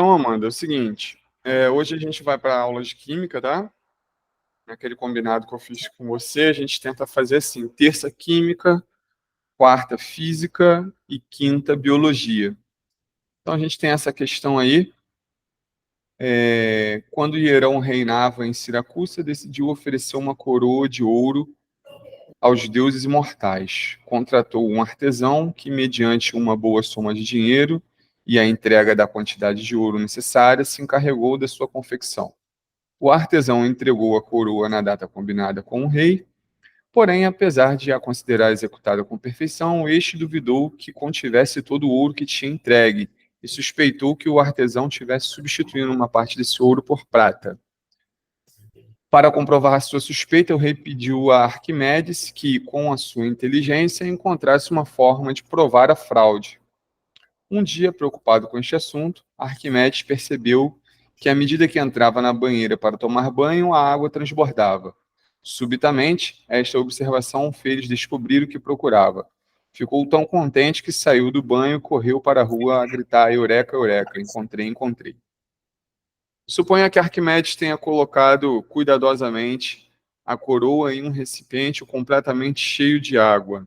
Então, Amanda, é o seguinte, hoje a gente vai para a aula de química, tá? Naquele combinado que eu fiz com você, a gente tenta fazer assim, terça química, quarta física e quinta biologia. Então a gente tem essa questão aí, quando Hierão reinava em Siracusa, decidiu oferecer uma coroa de ouro aos deuses imortais. Contratou um artesão que, mediante uma boa soma de dinheiro e a entrega da quantidade de ouro necessária, se encarregou da sua confecção. O artesão entregou a coroa na data combinada com o rei, porém, apesar de a considerar executada com perfeição, este duvidou que contivesse todo o ouro que tinha entregue e suspeitou que o artesão tivesse substituindo uma parte desse ouro por prata. Para comprovar sua suspeita, o rei pediu a Arquimedes que, com a sua inteligência, encontrasse uma forma de provar a fraude. Um dia, preocupado com este assunto, Arquimedes percebeu que, à medida que entrava na banheira para tomar banho, a água transbordava. Subitamente, esta observação fez descobrir o que procurava. Ficou tão contente que saiu do banho e correu para a rua a gritar: Eureka, Eureka! Encontrei, encontrei. Suponha que Arquimedes tenha colocado cuidadosamente a coroa em um recipiente completamente cheio de água,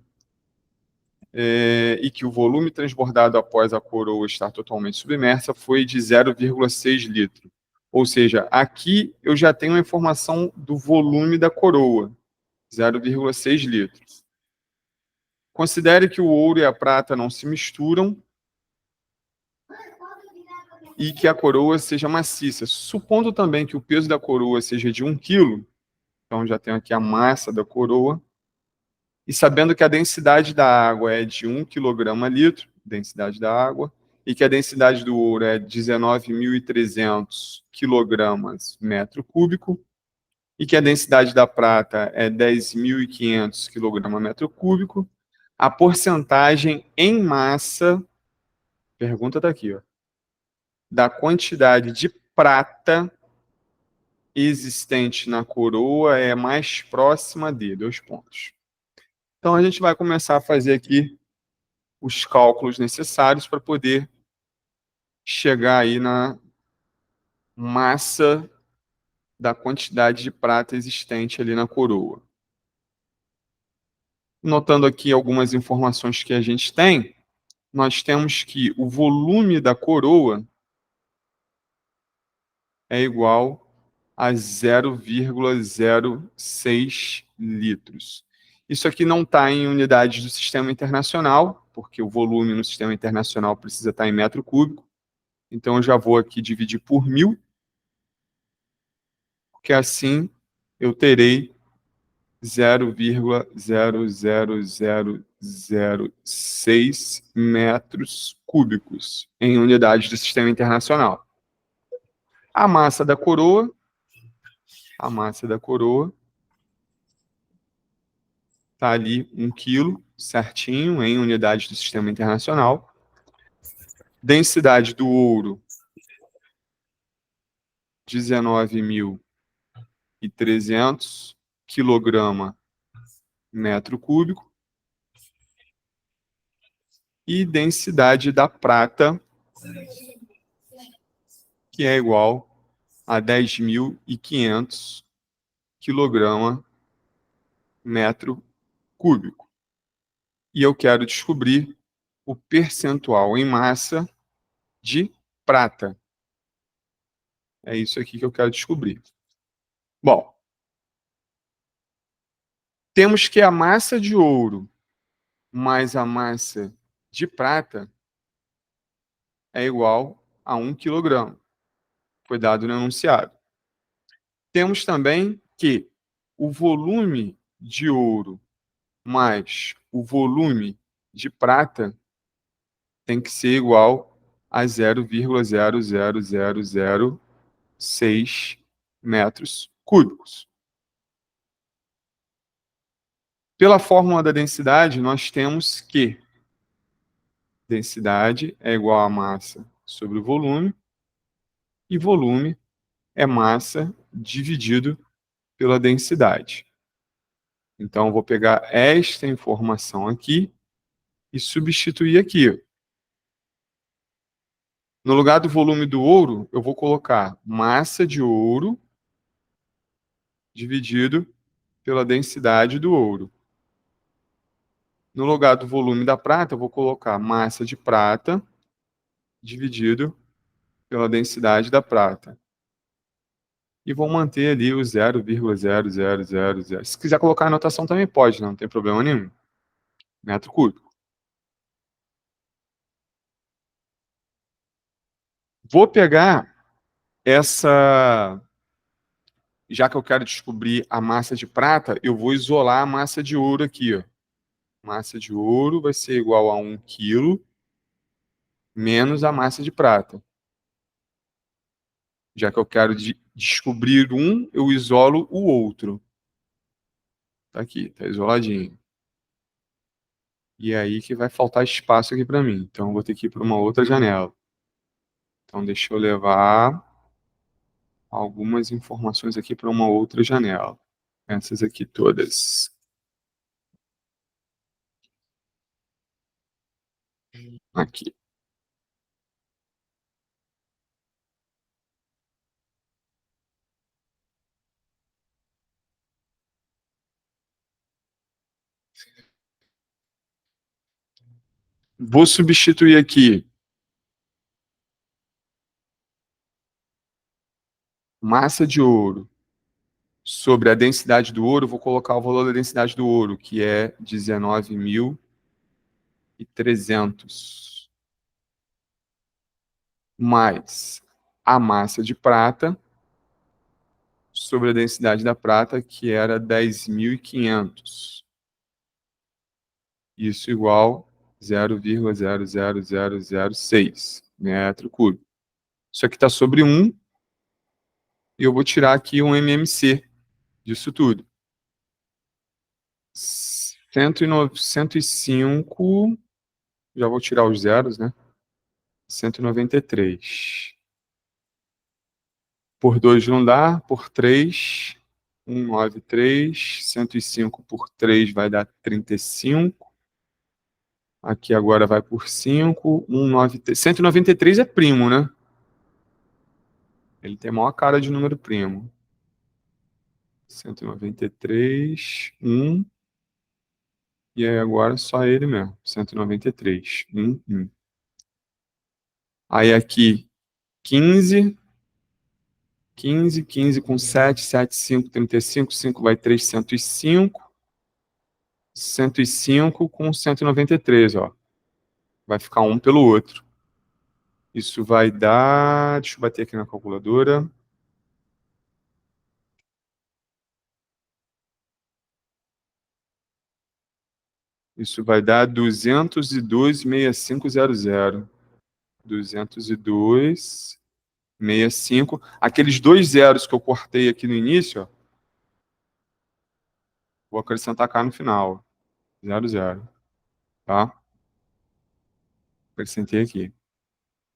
e que o volume transbordado após a coroa estar totalmente submersa foi de 0,6 litro. Ou seja, aqui eu já tenho a informação do volume da coroa, 0,6 litros. Considere que o ouro e a prata não se misturam e que a coroa seja maciça. Supondo também que o peso da coroa seja de 1 quilo, então já tenho aqui a massa da coroa, e sabendo que a densidade da água é de 1 quilograma a litro, densidade da água, e que a densidade do ouro é 19.300 quilogramas metro cúbico, e que a densidade da prata é 10.500 quilograma metro cúbico, a porcentagem em massa, pergunta está aqui, ó, da quantidade de prata existente na coroa é mais próxima de 2 pontos. Então, a gente vai começar a fazer aqui os cálculos necessários para poder chegar aí na massa da quantidade de prata existente ali na coroa. Notando aqui algumas informações que a gente tem, nós temos que o volume da coroa é igual a 0,06 litros. Isso aqui não está em unidades do sistema internacional, porque o volume no sistema internacional precisa estar em metro cúbico. Então, eu já vou aqui dividir por 1.000, porque assim eu terei 0,00006 metros cúbicos em unidades do sistema internacional. A massa da coroa está ali 1 quilo, certinho, em unidades do sistema internacional. Densidade do ouro, 19.300 quilograma metro cúbico. E densidade da prata, que é igual a 10.500 quilograma metro cúbico. E eu quero descobrir o percentual em massa de prata. É isso aqui que eu quero descobrir. Bom, temos que a massa de ouro mais a massa de prata é igual a 1 quilograma. Foi dado no enunciado. Temos também que o volume de ouro mais o volume de prata tem que ser igual a 0,00006 metros cúbicos. Pela fórmula da densidade, nós temos que densidade é igual a massa sobre o volume, e volume é massa dividido pela densidade. Então, eu vou pegar esta informação aqui e substituir aqui. No lugar do volume do ouro, eu vou colocar massa de ouro dividido pela densidade do ouro. No lugar do volume da prata, eu vou colocar massa de prata dividido pela densidade da prata. E vou manter ali o 0,0000. Se quiser colocar a anotação também pode, não tem problema nenhum. Metro cúbico. Vou pegar essa... Já que eu quero descobrir a massa de prata, eu vou isolar a massa de ouro aqui, ó. Massa de ouro vai ser igual a 1 quilo menos a massa de prata. Já que eu quero descobrir um, eu isolo o outro. Tá aqui, tá isoladinho. E é aí que vai faltar espaço aqui para mim. Então, eu vou ter que ir para uma outra janela. Então, deixa eu levar algumas informações aqui para uma outra janela. Essas aqui todas. Aqui. Vou substituir aqui massa de ouro sobre a densidade do ouro. Vou colocar o valor da densidade do ouro, que é 19.300. Mais a massa de prata sobre a densidade da prata, que era 10.500. Isso igual 0,00006 metro cúbico. Isso aqui está sobre 1, e eu vou tirar aqui um MMC disso tudo. 105, já vou tirar os zeros, né? 193. Por 2 não dá, por 3, 193. 105 por 3 vai dar 35. Aqui agora vai por 5, 193. 193 é primo, né? Ele tem a maior cara de número primo. 193, 1. E aí agora só ele mesmo. 193, 1, 1. Aí aqui, 15. 15 com 7, 7, 5, 35. 5 vai 3, 105. 105 com 193, ó. Vai ficar um pelo outro. Isso vai dar... Deixa eu bater aqui na calculadora. Isso vai dar 202,6500. 202,65. Aqueles dois zeros que eu cortei aqui no início, ó, vou acrescentar cá no final. 00. Tá? Acrescentei aqui.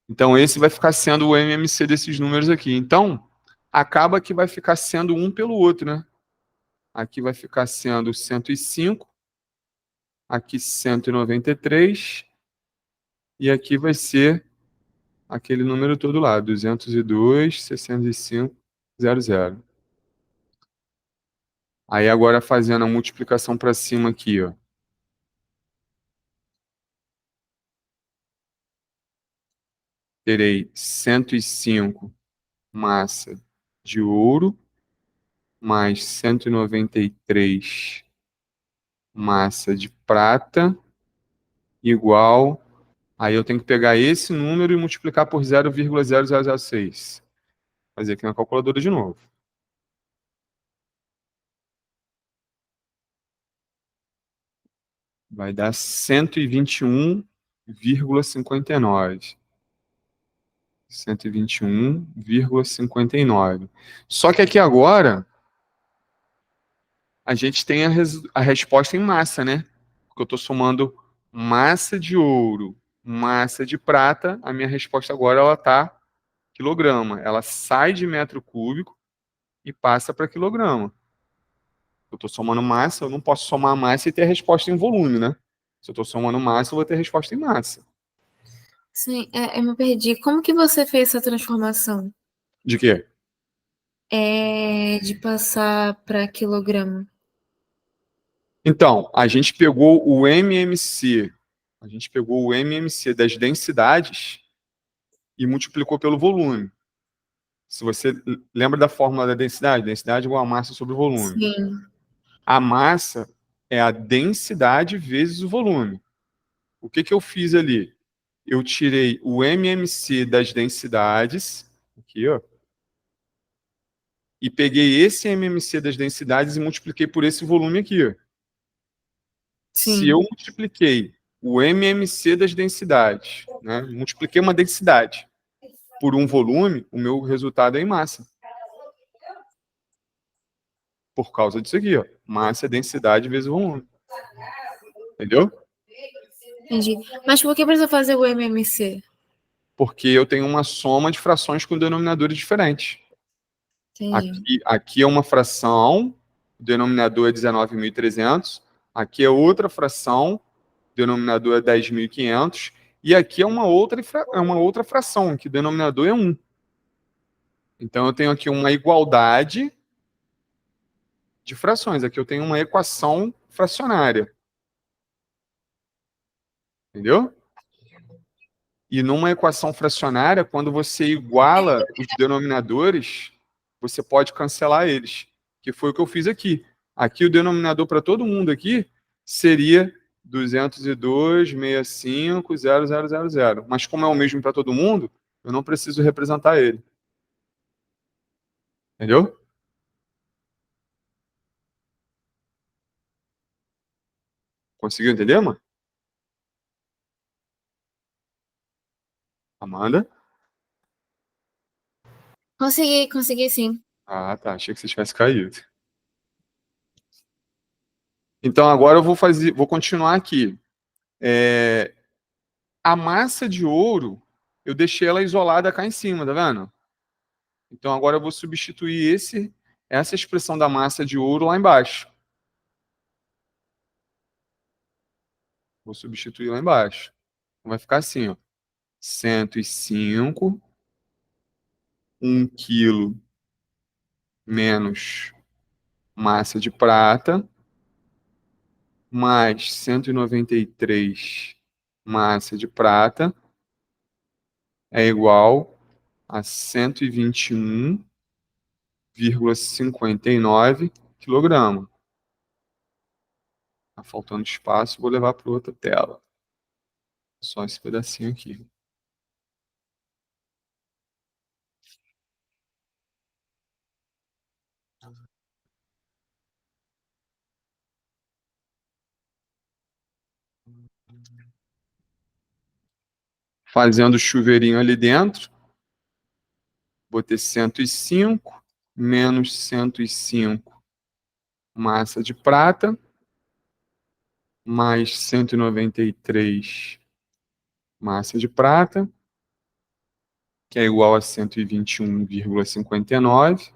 Então, esse vai ficar sendo o MMC desses números aqui. Então, acaba que vai ficar sendo um pelo outro, né? Aqui vai ficar sendo 105. Aqui 193. E aqui vai ser aquele número todo lá, 202,6500. Aí agora fazendo a multiplicação para cima aqui, ó. Terei 105 massa de ouro, mais 193 massa de prata, igual... Aí eu tenho que pegar esse número e multiplicar por 0,0006. Fazer aqui na calculadora de novo. Vai dar 121,59. 121,59. Só que aqui agora, a gente tem a resposta em massa, né? Porque eu estou somando massa de ouro, massa de prata, a minha resposta agora ela está quilograma. Ela sai de metro cúbico e passa para quilograma. Eu estou somando massa, eu não posso somar massa e ter a resposta em volume, né? Se eu estou somando massa, eu vou ter a resposta em massa. Sim, eu me perdi. Como que você fez essa transformação? De quê? De passar para quilograma. Então, a gente pegou o MMC das densidades e multiplicou pelo volume. Se você lembra da fórmula da densidade, densidade igual a massa sobre o volume. Sim, A massa é a densidade vezes o volume. O que que eu fiz ali? Eu tirei o MMC das densidades, aqui, ó, e peguei esse MMC das densidades e multipliquei por esse volume aqui, ó. Se eu sim. multipliquei o MMC das densidades, né, multipliquei uma densidade por um volume, o meu resultado é em massa. Por causa disso aqui, ó. Massa é densidade vezes volume. Entendeu? Entendi. Mas por que precisa fazer o MMC? Porque eu tenho uma soma de frações com denominadores diferentes. Entendi. Aqui é uma fração, o denominador é 19.300. Aqui é outra fração, o denominador é 10.500. E aqui é uma outra fração, que o denominador é 1. Então eu tenho aqui uma igualdade de frações. Aqui eu tenho uma equação fracionária. Entendeu? E numa equação fracionária, quando você iguala os denominadores, você pode cancelar eles, que foi o que eu fiz aqui. Aqui o denominador para todo mundo aqui seria 202.65.0000. Mas como é o mesmo para todo mundo, eu não preciso representar ele. Entendeu? Conseguiu entender, mano? Amanda? Consegui sim. Ah, tá. Achei que você tivesse caído. Então agora eu vou continuar aqui. É, a massa de ouro, eu deixei ela isolada cá em cima, tá vendo? Então agora eu vou substituir essa expressão da massa de ouro lá embaixo. Vou substituir lá embaixo. Então vai ficar assim, ó. 105, 1 quilo menos massa de prata, mais 193 massa de prata, é igual a 121,59 quilograma. Tá faltando espaço, vou levar para outra tela. Só esse pedacinho aqui. Fazendo chuveirinho ali dentro, vou ter 105 menos 105 massa de prata, mais 193 massa de prata, que é igual a 121,59.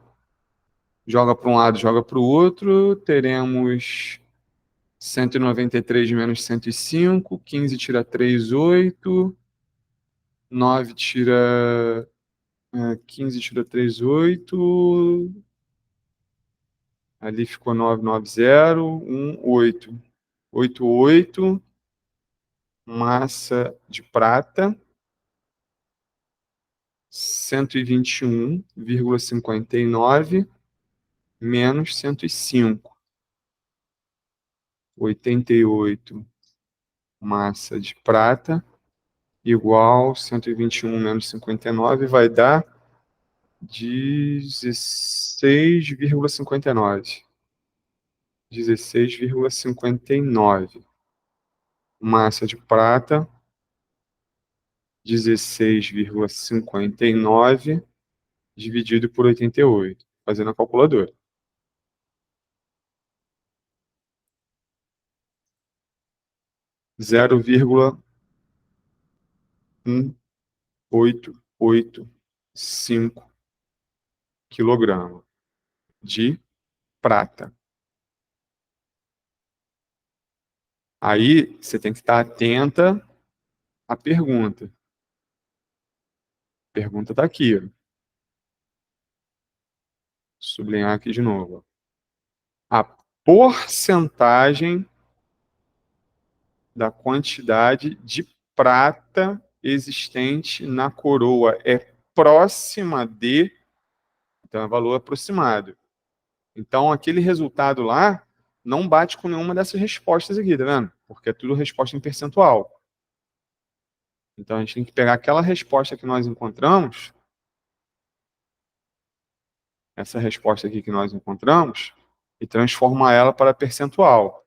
Joga para um lado, joga para o outro, teremos 193 menos 105, 15 tira 3, 8, 9 tira 15 tira 3, 8. Ali ficou 990, 8. 88, massa de prata, 121,59 menos 105. 88, massa de prata, igual 121 menos 59, vai dar 16,59. 16,59. Massa de prata, 16,59 dividido por 88, fazendo a calculadora. 0,1885 quilograma de prata. Aí você tem que estar atenta à pergunta. Pergunta está aqui. Ó. Sublinhar aqui de novo. A porcentagem da quantidade de prata existente na coroa é próxima de, então é valor aproximado. Então aquele resultado lá não bate com nenhuma dessas respostas aqui, tá vendo? Porque é tudo resposta em percentual. Então a gente tem que pegar aquela resposta que nós encontramos, essa resposta aqui que nós encontramos, e transformar ela para percentual.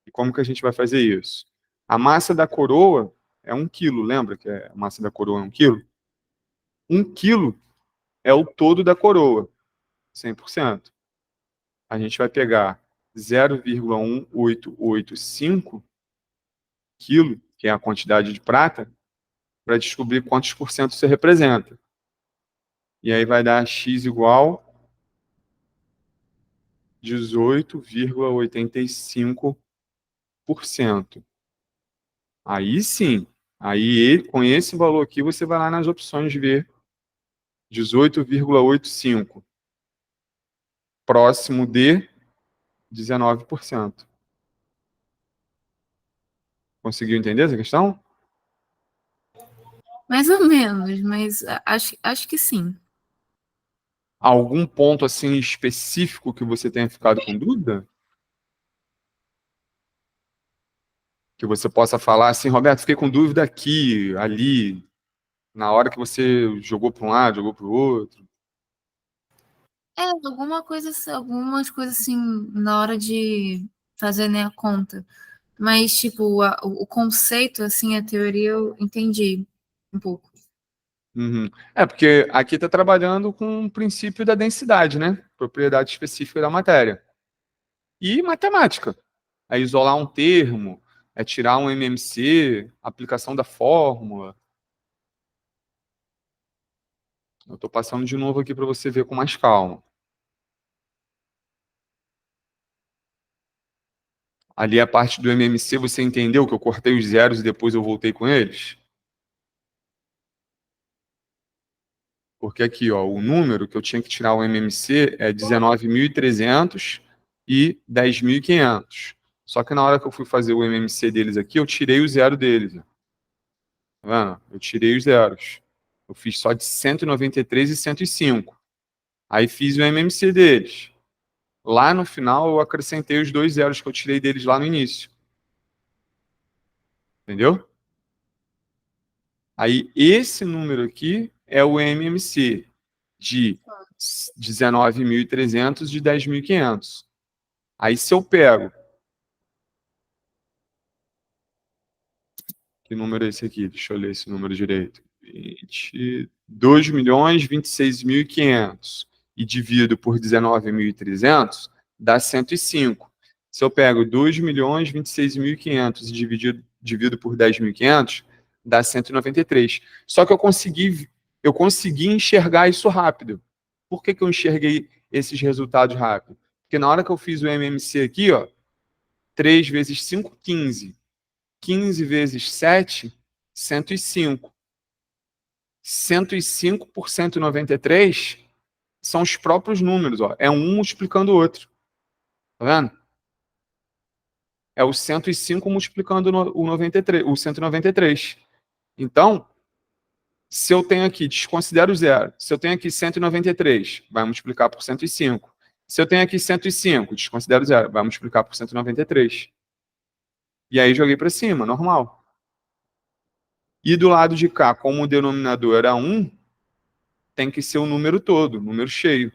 E como que a gente vai fazer isso? A massa da coroa é 1 quilo, lembra que a massa da coroa é 1 quilo? 1 quilo é o todo da coroa, 100%. A gente vai pegar 0,1885 quilo, que é a quantidade de prata, para descobrir quantos por cento você representa. E aí vai dar x igual 18,85%. Aí sim, aí com esse valor aqui você vai lá nas opções de ver 18,85 próximo de 19%. Conseguiu entender essa questão? Mais ou menos, mas acho que sim. Algum ponto assim específico que você tenha ficado com dúvida? Que você possa falar assim, Roberto, fiquei com dúvida aqui, ali, na hora que você jogou para um lado, jogou para o outro. Algumas coisas assim, na hora de fazer, né, a conta. Mas, tipo, o conceito, assim, a teoria eu entendi um pouco. Uhum. É, porque aqui está trabalhando com o princípio da densidade, né? Propriedade específica da matéria. E matemática. É isolar um termo, é tirar um MMC, aplicação da fórmula. Eu estou passando de novo aqui para você ver com mais calma. Ali a parte do MMC, você entendeu que eu cortei os zeros e depois eu voltei com eles? Porque aqui, ó, o número que eu tinha que tirar o MMC é 19.300 e 10.500. Só que na hora que eu fui fazer o MMC deles aqui, eu tirei o zero deles. Ó. Tá vendo? Eu tirei os zeros. Eu fiz só de 193 e 105. Aí fiz o MMC deles. Lá no final, eu acrescentei os 2 zeros que eu tirei deles lá no início. Entendeu? Aí, esse número aqui é o MMC de 19.300 de 10.500. Aí, se eu pego... Que número é esse aqui? Deixa eu ler esse número direito. 2.026.500 e divido por 19.300, dá 105. Se eu pego 2.026.500 e divido por 10.500, dá 193. Só que eu consegui enxergar isso rápido. Por que eu enxerguei esses resultados rápido? Porque na hora que eu fiz o MMC aqui, ó, 3 vezes 5, 15. 15 vezes 7, 105. 105 por 193 são os próprios números, ó. É um multiplicando o outro. Tá vendo? É o 105 multiplicando o 93, o 193. Então, se eu tenho aqui, desconsidero o zero. Se eu tenho aqui 193, vai multiplicar por 105. Se eu tenho aqui 105, desconsidero o zero, vai multiplicar por 193. E aí joguei para cima, normal. E do lado de cá, como o denominador era 1, tem que ser o número todo, número cheio.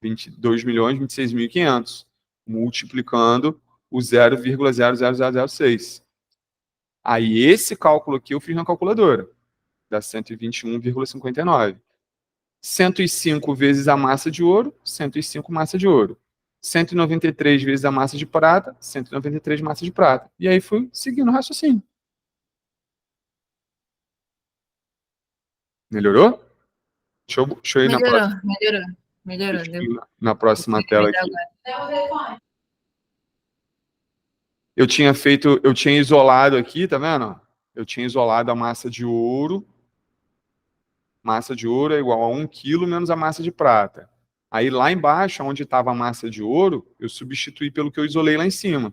22.026.500, multiplicando o 0,00006. Aí esse cálculo aqui eu fiz na calculadora, dá 121,59. 105 vezes a massa de ouro, 105 massa de ouro. 193 vezes a massa de prata, 193 massa de prata. E aí fui seguindo o raciocínio. Melhorou? Deixa eu ir na próxima. Melhorou. Na próxima tela aqui. Eu tinha isolado aqui, tá vendo? Eu tinha isolado a massa Massa de ouro é igual a 1 quilo menos a massa de prata. Aí lá embaixo, onde estava a massa de ouro, eu substituí pelo que eu isolei lá em cima.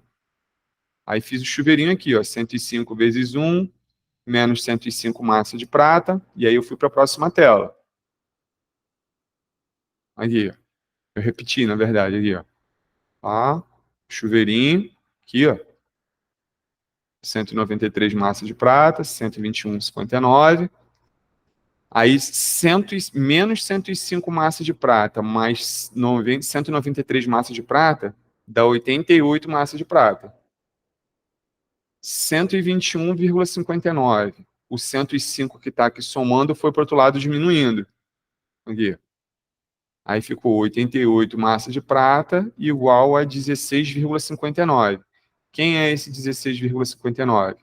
Aí fiz o chuveirinho aqui, ó, 105 vezes 1, menos 105 massa de prata, e aí eu fui para a próxima tela. Aqui, ó. Eu repeti, na verdade, aqui, ó. Tá? Chuveirinho, aqui, ó. 193 massa de prata, 121,59. Aí menos 105 massa de prata, mais 193 massa de prata, dá 88 massa de prata. 121,59. O 105 que está aqui somando foi para o outro lado diminuindo. Aqui. Aí ficou 88 massa de prata igual a 16,59. Quem é esse 16,59?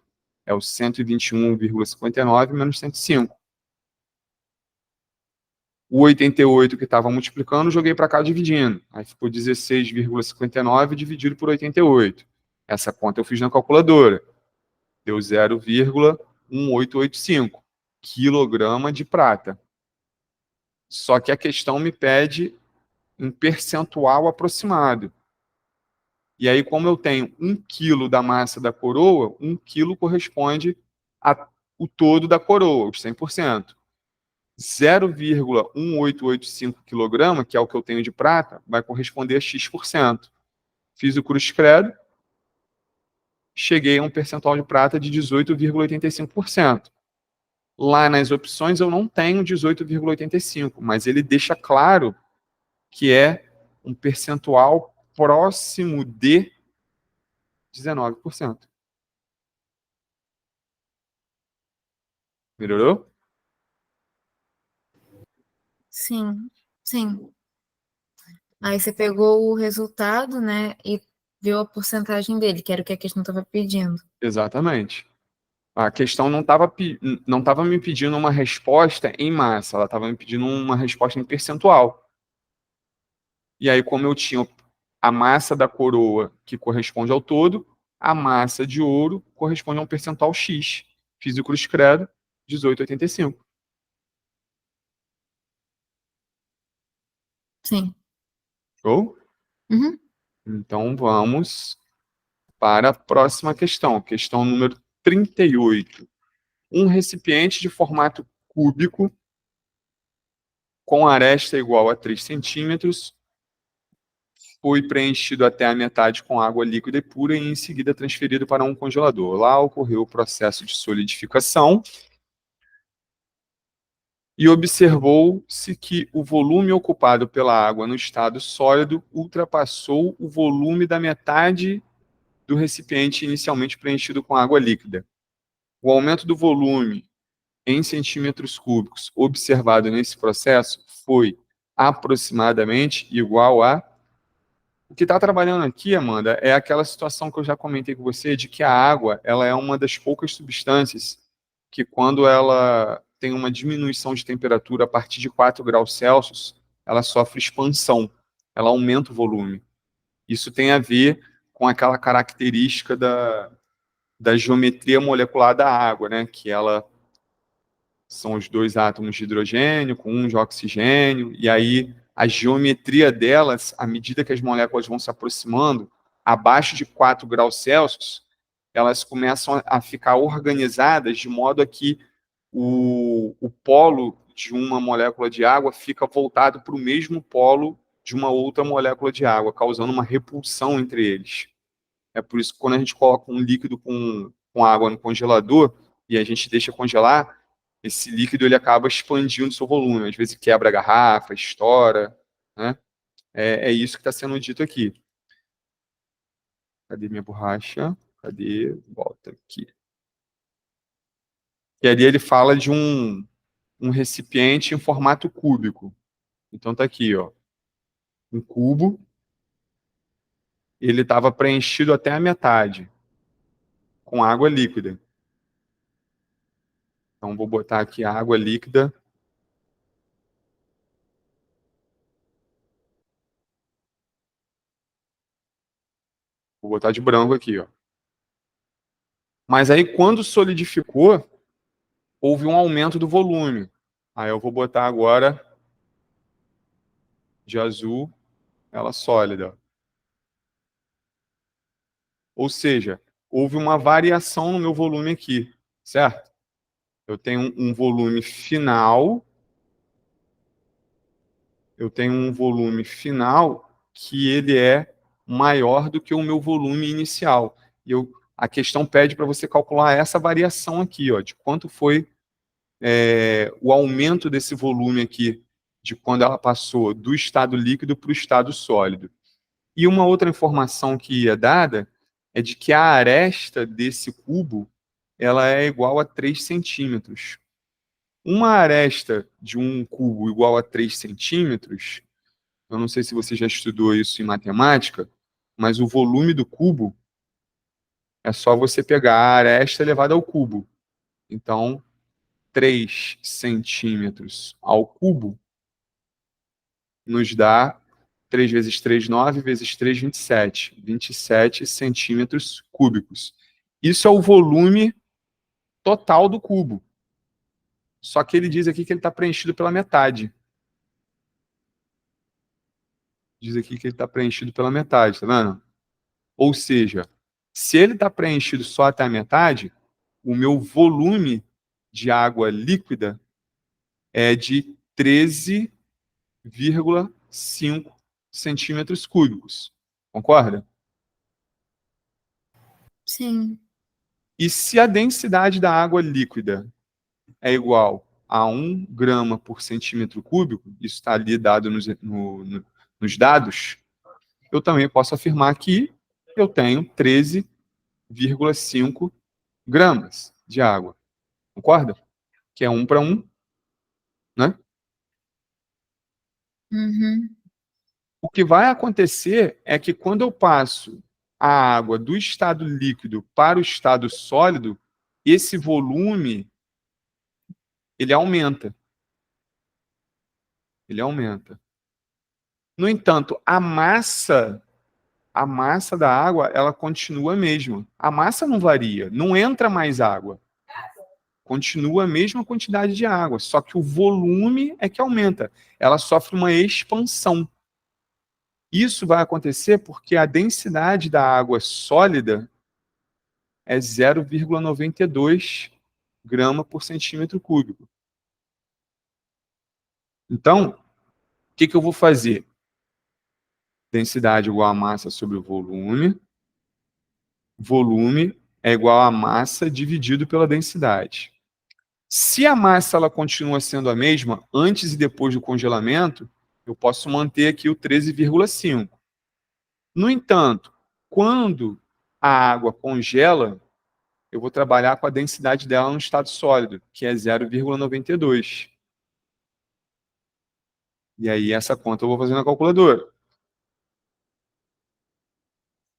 É o 121,59 menos 105. O 88 que estava multiplicando, joguei para cá dividindo. Aí ficou 16,59 dividido por 88. Essa conta eu fiz na calculadora. Deu 0,1885 quilograma de prata. Só que a questão me pede um percentual aproximado. E aí, como eu tenho 1 quilo da massa da coroa, 1 quilo corresponde ao todo da coroa, os 100%. 0,1885 quilograma, que é o que eu tenho de prata, vai corresponder a X%. Fiz o cruz credo, cheguei a um percentual de prata de 18,85%. Lá nas opções eu não tenho 18,85, mas ele deixa claro que é um percentual próximo de 19%. Melhorou? Sim, sim. Aí você pegou o resultado, né, e viu a porcentagem dele, que era o que a questão estava pedindo. Exatamente. A questão não estava me pedindo uma resposta em massa, ela estava me pedindo uma resposta em percentual. E aí, como eu tinha a massa da coroa, que corresponde ao todo, a massa de ouro corresponde a um percentual X. Fiz o cruz credo, 18,85. Sim. Show? Uhum. Então, vamos para a próxima questão. Questão número 38. Um recipiente de formato cúbico com aresta igual a 3 centímetros foi preenchido até a metade com água líquida e pura e em seguida transferido para um congelador. Lá ocorreu o processo de solidificação e observou-se que o volume ocupado pela água no estado sólido ultrapassou o volume da metade do recipiente inicialmente preenchido com água líquida. O aumento do volume em centímetros cúbicos observado nesse processo foi aproximadamente igual a... O que está trabalhando aqui, Amanda, é aquela situação que eu já comentei com você, de que a água ela é uma das poucas substâncias que, quando ela tem uma diminuição de temperatura a partir de 4 graus Celsius, ela sofre expansão, ela aumenta o volume. Isso tem a ver com aquela característica da geometria molecular da água, né? Que ela são os dois átomos de hidrogênio com um de oxigênio, e aí a geometria delas, à medida que as moléculas vão se aproximando, abaixo de 4 graus Celsius, elas começam a ficar organizadas de modo a que o polo de uma molécula de água fica voltado para o mesmo polo de uma outra molécula de água, causando uma repulsão entre eles. É por isso que quando a gente coloca um líquido com água no congelador e a gente deixa congelar, esse líquido ele acaba expandindo seu volume. Às vezes quebra a garrafa, estoura, né? É isso que está sendo dito aqui. Cadê minha borracha? Cadê? Volta aqui. E ali ele fala de um recipiente em formato cúbico. Então tá aqui, ó. Um cubo. Ele estava preenchido até a metade com água líquida. Então vou botar aqui a água líquida. Vou botar de branco aqui, ó. Mas aí, quando solidificou, houve um aumento do volume. Aí eu vou botar agora de azul ela sólida. Ou seja, houve uma variação no meu volume aqui, certo? Eu tenho um volume final, que ele é maior do que o meu volume inicial. E a questão pede para você calcular essa variação aqui, ó, de quanto foi o aumento desse volume aqui, de quando ela passou do estado líquido para o estado sólido. E uma outra informação que é dada é de que a aresta desse cubo ela é igual a 3 centímetros. Uma aresta de um cubo igual a 3 centímetros, eu não sei se você já estudou isso em matemática, mas o volume do cubo é só você pegar a aresta elevada ao cubo. Então, 3 centímetros ao cubo nos dá 3 vezes 3, 9, vezes 3, 27. 27 centímetros cúbicos. Isso é o volume total do cubo. Só que ele diz aqui que ele está preenchido pela metade. Diz aqui que ele está preenchido pela metade, tá vendo? Ou seja, se ele está preenchido só até a metade, o meu volume de água líquida é de 13,5 centímetros cúbicos. Concorda? Sim. E se a densidade da água líquida é igual a 1 grama por centímetro cúbico, isso está ali dado nos dados, eu também posso afirmar que eu tenho 13,5 gramas de água. Concorda? Que é 1 para 1, né? Uhum. O que vai acontecer é que quando eu passo a água do estado líquido para o estado sólido, esse volume ele aumenta. Ele aumenta. No entanto, a massa da água, ela continua a mesma. A massa não varia, não entra mais água. Continua a mesma quantidade de água, só que o volume é que aumenta. Ela sofre uma expansão. Isso vai acontecer porque a densidade da água sólida é 0,92 grama por centímetro cúbico. Então, o que eu vou fazer? Densidade igual a massa sobre o volume. Volume é igual a massa dividido pela densidade. Se a massa ela continua sendo a mesma antes e depois do congelamento, eu posso manter aqui o 13,5. No entanto, quando a água congela, eu vou trabalhar com a densidade dela no estado sólido, que é 0,92. E aí essa conta eu vou fazer na calculadora.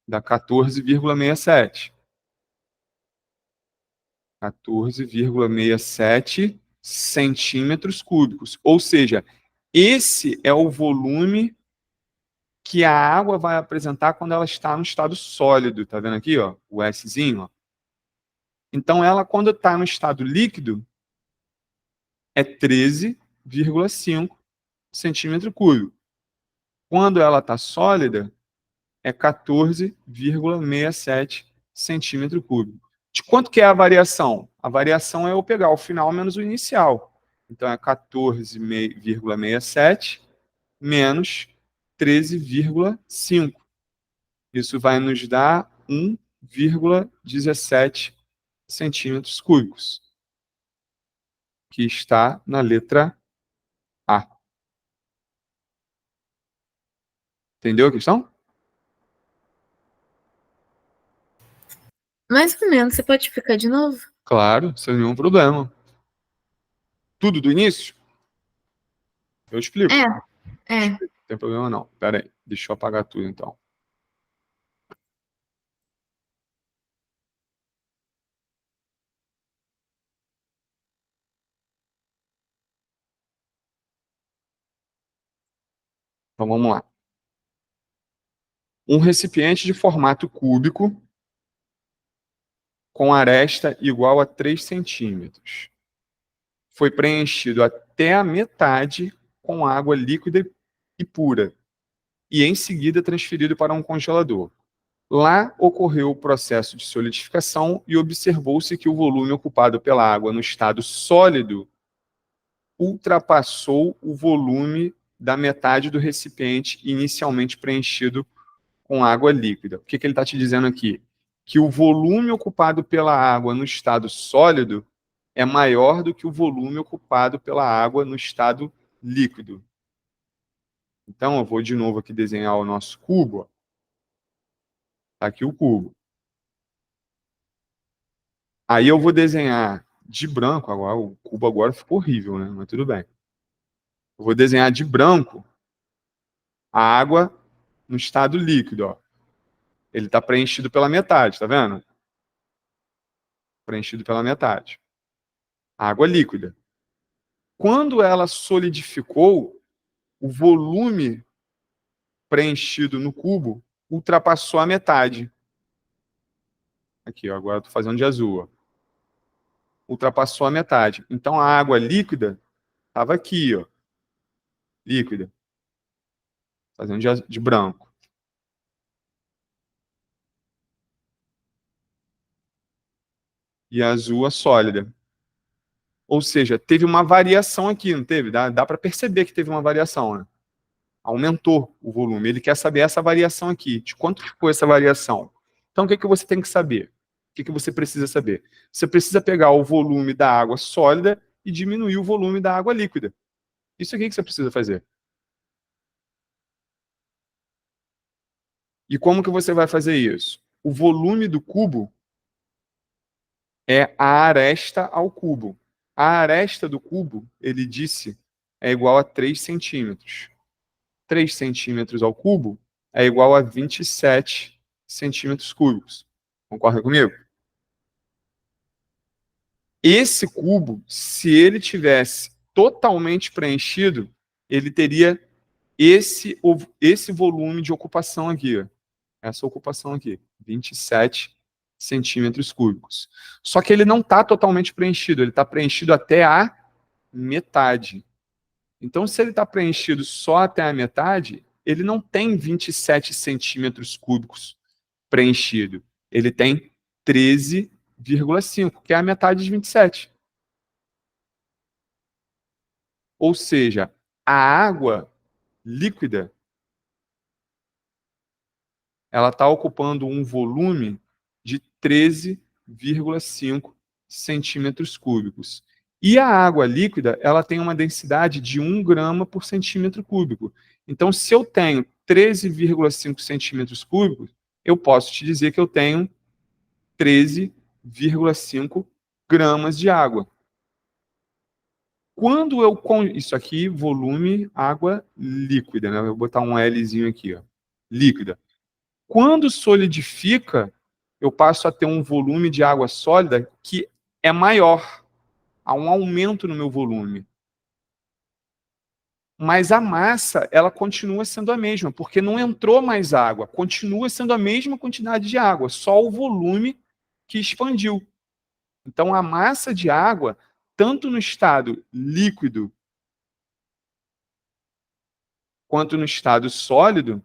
Dá 14,67. 14,67 centímetros cúbicos. Ou seja, esse é o volume que a água vai apresentar quando ela está no estado sólido. Tá vendo aqui, ó, o Szinho? Ó. Então, ela, quando está no estado líquido, é 13,5 centímetro cúbico. Quando ela está sólida, é 14,67 centímetro cúbico. De quanto que é a variação? A variação é eu pegar o final menos o inicial. Então, é 14,67 menos 13,5. Isso vai nos dar 1,17 centímetros cúbicos, que está na letra A. Entendeu a questão? Mais ou menos. Você pode explicar de novo? Claro, sem nenhum problema. Tudo do início? Eu explico. É. Não tem problema não. Pera aí, deixa eu apagar tudo então. Então vamos lá. Um recipiente de formato cúbico com aresta igual a 3 centímetros. foi preenchido até a metade com água líquida e pura, e em seguida transferido para um congelador. Lá ocorreu o processo de solidificação e observou-se que o volume ocupado pela água no estado sólido ultrapassou o volume da metade do recipiente inicialmente preenchido com água líquida. O que ele está te dizendo aqui? Que o volume ocupado pela água no estado sólido é maior do que o volume ocupado pela água no estado líquido. Então, eu vou de novo aqui desenhar o nosso cubo. Está aqui o cubo. Aí eu vou desenhar de branco, agora o cubo agora ficou horrível, né? Mas tudo bem. Eu vou desenhar de branco a água no estado líquido, ó. Ele está preenchido pela metade, tá vendo? Preenchido pela metade. Água líquida. Quando ela solidificou, o volume preenchido no cubo ultrapassou a metade. Aqui, ó, agora eu estou fazendo de azul. Ó. Ultrapassou a metade. Então, a água líquida estava aqui, ó, líquida. Fazendo de branco. E a azul a sólida. Ou seja, teve uma variação aqui, não teve? Dá para perceber que teve uma variação, né? Aumentou o volume. Ele quer saber essa variação aqui. De quanto ficou essa variação? Então, o que você tem que saber? O que você precisa saber? Você precisa pegar o volume da água sólida e diminuir o volume da água líquida. Isso aqui que você precisa fazer. E como que você vai fazer isso? O volume do cubo é a aresta ao cubo. A aresta do cubo, ele disse, é igual a 3 centímetros. 3 centímetros ao cubo é igual a 27 centímetros cúbicos. Concorda comigo? Esse cubo, se ele tivesse totalmente preenchido, ele teria esse volume de ocupação aqui. Ó. Essa ocupação aqui, 27 centímetros cúbicos. Só que ele não está totalmente preenchido, ele está preenchido até a metade. Então, se ele está preenchido só até a metade, ele não tem 27 centímetros cúbicos preenchido. Ele tem 13,5, que é a metade de 27. Ou seja, a água líquida ela está ocupando um volume de 13,5 centímetros cúbicos. E a água líquida ela tem uma densidade de 1 grama por centímetro cúbico. Então, se eu tenho 13,5 centímetros cúbicos, eu posso te dizer que eu tenho 13,5 gramas de água. Quando eu... Isso aqui, volume, água líquida, né? Eu vou botar um Lzinho aqui, ó. Líquida. Quando solidifica, eu passo a ter um volume de água sólida que é maior. Há um aumento no meu volume. Mas a massa, ela continua sendo a mesma, porque não entrou mais água. Continua sendo a mesma quantidade de água, só o volume que expandiu. Então, a massa de água, tanto no estado líquido quanto no estado sólido,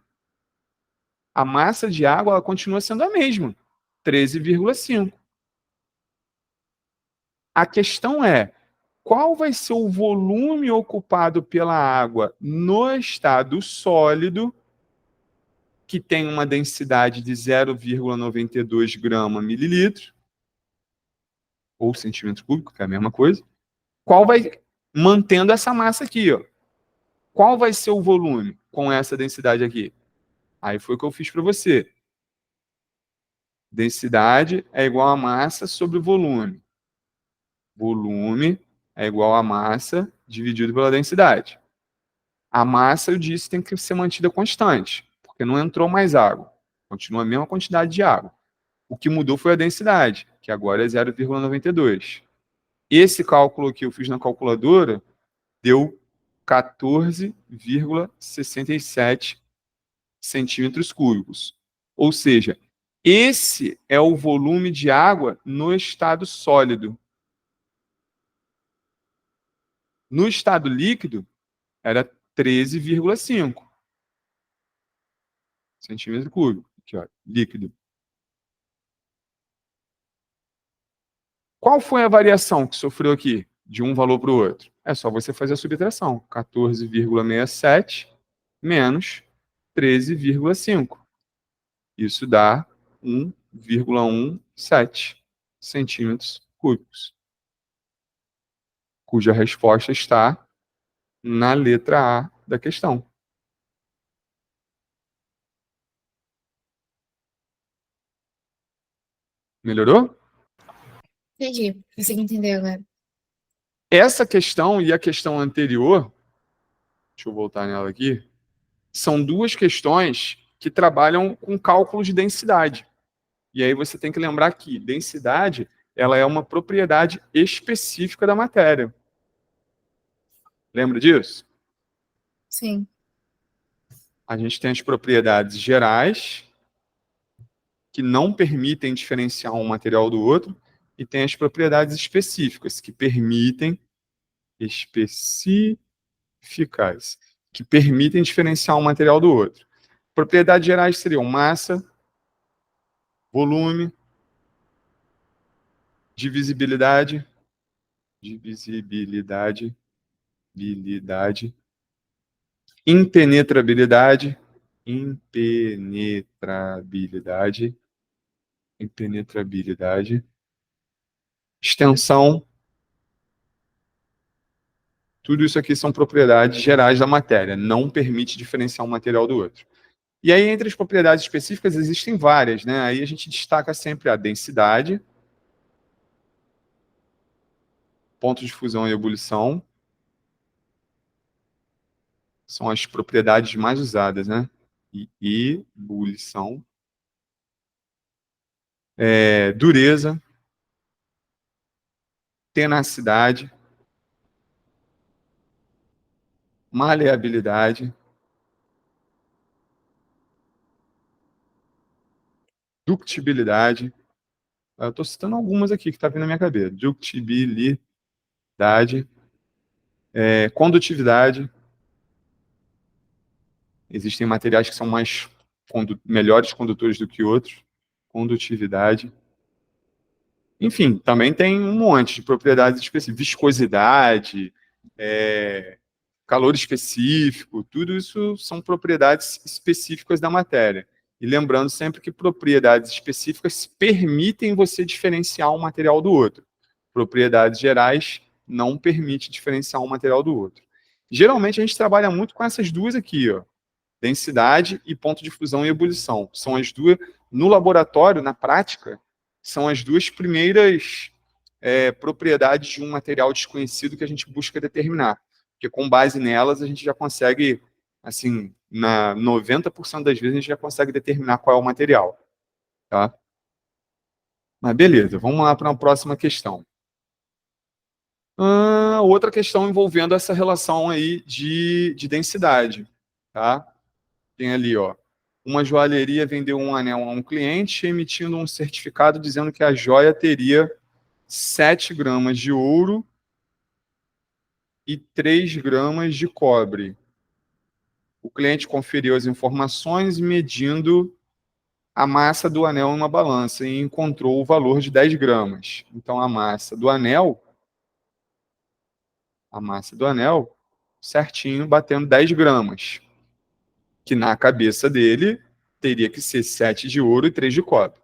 a massa de água ela continua sendo a mesma, 13,5. A questão é, qual vai ser o volume ocupado pela água no estado sólido, que tem uma densidade de 0,92 grama mililitro, ou centímetro cúbico, que é a mesma coisa. Qual vai, mantendo essa massa aqui, ó. Qual vai ser o volume com essa densidade aqui? Aí foi o que eu fiz para você. Densidade é igual a massa sobre volume. Volume é igual a massa dividido pela densidade. A massa, eu disse, tem que ser mantida constante, porque não entrou mais água. Continua a mesma quantidade de água. O que mudou foi a densidade, que agora é 0,92. Esse cálculo que eu fiz na calculadora deu 14,67 centímetros cúbicos. Ou seja, esse é o volume de água no estado sólido. No estado líquido, era 13,5 centímetro cúbico. Aqui, ó, líquido. Qual foi a variação que sofreu aqui, de um valor para o outro? É só você fazer a subtração. 14,67 menos 13,5. Isso dá 1,17 centímetros cúbicos, cuja resposta está na letra A da questão. Melhorou? Entendi. Consegui entender agora. Essa questão e a questão anterior, deixa eu voltar nela aqui, são duas questões que trabalham com cálculo de densidade. E aí você tem que lembrar que densidade, ela é uma propriedade específica da matéria. Lembra disso? Sim. A gente tem as propriedades gerais, que não permitem diferenciar um material do outro, e tem as propriedades específicas, que permitem diferenciar um material do outro. Propriedades gerais seriam massa, volume, divisibilidade, impenetrabilidade, extensão. Tudo isso aqui são propriedades gerais da matéria, não permite diferenciar um material do outro. E aí, entre as propriedades específicas, existem várias, né? Aí a gente destaca sempre a densidade, ponto de fusão e ebulição, são as propriedades mais usadas, né? E ebulição. Dureza, tenacidade, maleabilidade, ductibilidade. Eu estou citando algumas aqui que está vindo na minha cabeça. Ductibilidade, condutividade. Existem materiais que são melhores condutores do que outros. Condutividade. Enfim, também tem um monte de propriedades específicas. Viscosidade, calor específico, tudo isso são propriedades específicas da matéria. E lembrando sempre que propriedades específicas permitem você diferenciar um material do outro. Propriedades gerais não permitem diferenciar um material do outro. Geralmente a gente trabalha muito com essas duas aqui, ó. Densidade e ponto de fusão e ebulição. São as duas, no laboratório, na prática, são as duas primeiras propriedades de um material desconhecido que a gente busca determinar. Porque com base nelas a gente já consegue, assim, na 90% das vezes a gente já consegue determinar qual é o material. Tá? Mas beleza, vamos lá para a próxima questão. Outra questão envolvendo essa relação aí de densidade. Tá? Tem ali, ó, uma joalheria vendeu um anel a um cliente, emitindo um certificado dizendo que a joia teria 7 gramas de ouro e 3 gramas de cobre. O cliente conferiu as informações medindo a massa do anel em uma balança e encontrou o valor de 10 gramas. Então, a massa do anel, certinho, batendo 10 gramas. Que na cabeça dele teria que ser 7 de ouro e 3 de cobre.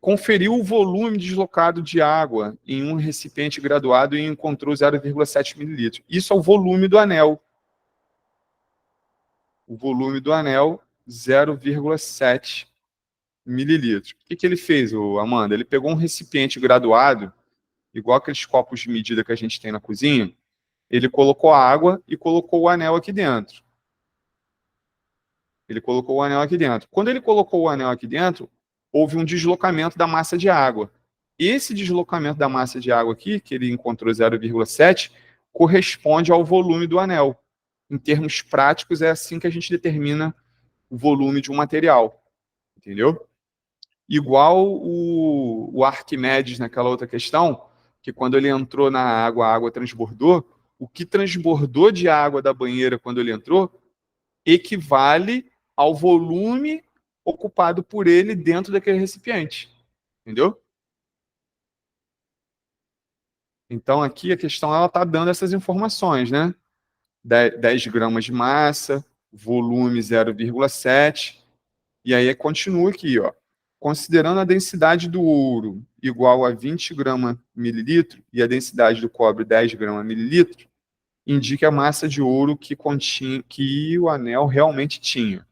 Conferiu o volume deslocado de água em um recipiente graduado e encontrou 0,7 mililitros. Isso é o volume do anel. O volume do anel, 0,7 mililitros. O que ele fez, Amanda? Ele pegou um recipiente graduado, igual aqueles copos de medida que a gente tem na cozinha, ele colocou a água e colocou o anel aqui dentro. Quando ele colocou o anel aqui dentro, houve um deslocamento da massa de água. Esse deslocamento da massa de água aqui, que ele encontrou 0,7, corresponde ao volume do anel. Em termos práticos, é assim que a gente determina o volume de um material. Entendeu? Igual o Arquimedes naquela outra questão, que quando ele entrou na água, a água transbordou. O que transbordou de água da banheira quando ele entrou equivale ao volume ocupado por ele dentro daquele recipiente. Entendeu? Então, aqui a questão ela está dando essas informações, né? 10 gramas de massa, volume 0,7. E aí continua aqui, ó. Considerando a densidade do ouro igual a 20 gramas mililitro e a densidade do cobre 10 gramas mililitro, indica a massa de ouro que o anel realmente tinha.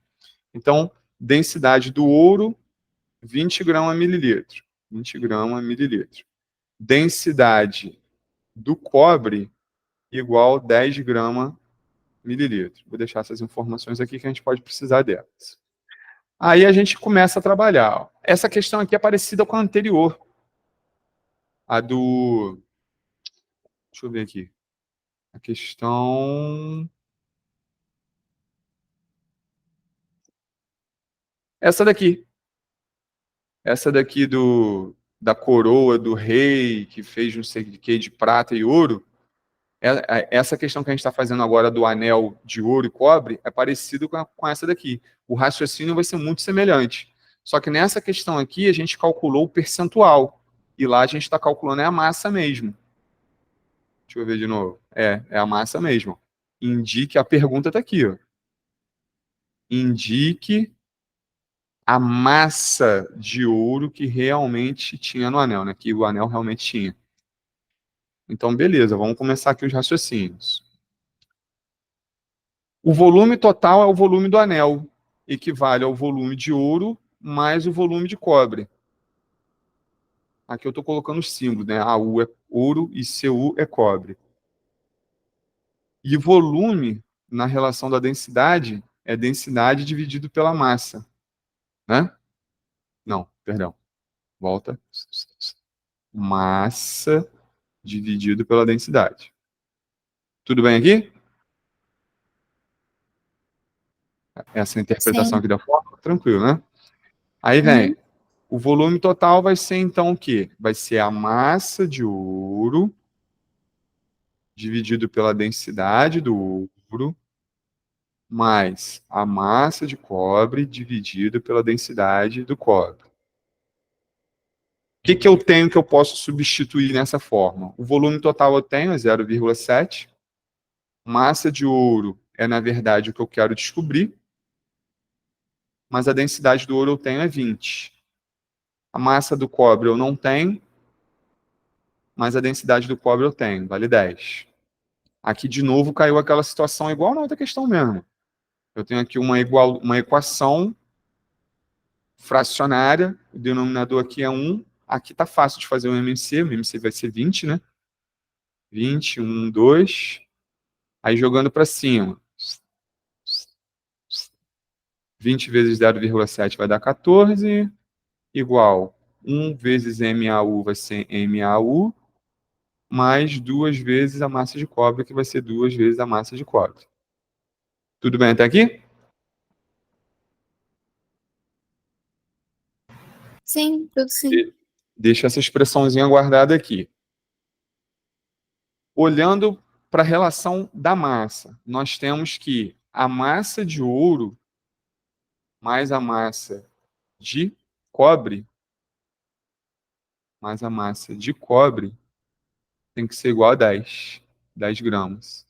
Então, densidade do ouro, 20 gramas mililitro. 20 gramas mililitro. Densidade do cobre igual 10 gramas mililitro. Vou deixar essas informações aqui que a gente pode precisar delas. Aí a gente começa a trabalhar. Essa questão aqui é parecida com a anterior. A do... Deixa eu ver aqui. A questão... Essa daqui. Essa daqui da coroa do rei, que fez não sei o que de prata e ouro. Essa questão que a gente está fazendo agora do anel de ouro e cobre é parecido com essa daqui. O raciocínio vai ser muito semelhante. Só que nessa questão aqui, a gente calculou o percentual. E lá a gente está calculando a massa mesmo. Deixa eu ver de novo. É a massa mesmo. Indique, a pergunta está aqui. Ó. Indique a massa de ouro que realmente tinha no anel, né? Que o anel realmente tinha. Então, beleza, vamos começar aqui os raciocínios. O volume total é o volume do anel, equivale ao volume de ouro mais o volume de cobre. Aqui eu estou colocando os símbolos, né? AU é ouro e CU é cobre. E volume, na relação da densidade, é densidade dividido pela massa. Né? Não, perdão. Volta. Massa dividido pela densidade. Tudo bem aqui? Essa interpretação Sim. aqui da fórmula? Tranquilo, né? Aí vem. Uhum. O volume total vai ser, então, o quê? Vai ser a massa de ouro dividido pela densidade do ouro mais a massa de cobre dividido pela densidade do cobre. O que eu tenho que eu posso substituir nessa forma? O volume total eu tenho é 0,7. Massa de ouro é, na verdade, o que eu quero descobrir. Mas a densidade do ouro eu tenho é 20. A massa do cobre eu não tenho. Mas a densidade do cobre eu tenho, vale 10. Aqui, de novo, caiu aquela situação igual na outra questão mesmo. Eu tenho aqui uma equação fracionária, o denominador aqui é 1. Aqui está fácil de fazer o MMC vai ser 20, né? 20, 1, 2. Aí jogando para cima. 20 vezes 0,7 vai dar 14, igual 1 vezes MAU vai ser MAU, mais 2 vezes a massa de cobre, que vai ser 2 vezes a massa de cobre. Tudo bem até aqui? Sim, tudo sim. Deixa essa expressãozinha guardada aqui. Olhando para a relação da massa, nós temos que a massa de ouro mais a massa de cobre, mais a massa de cobre, tem que ser igual a 10 gramas.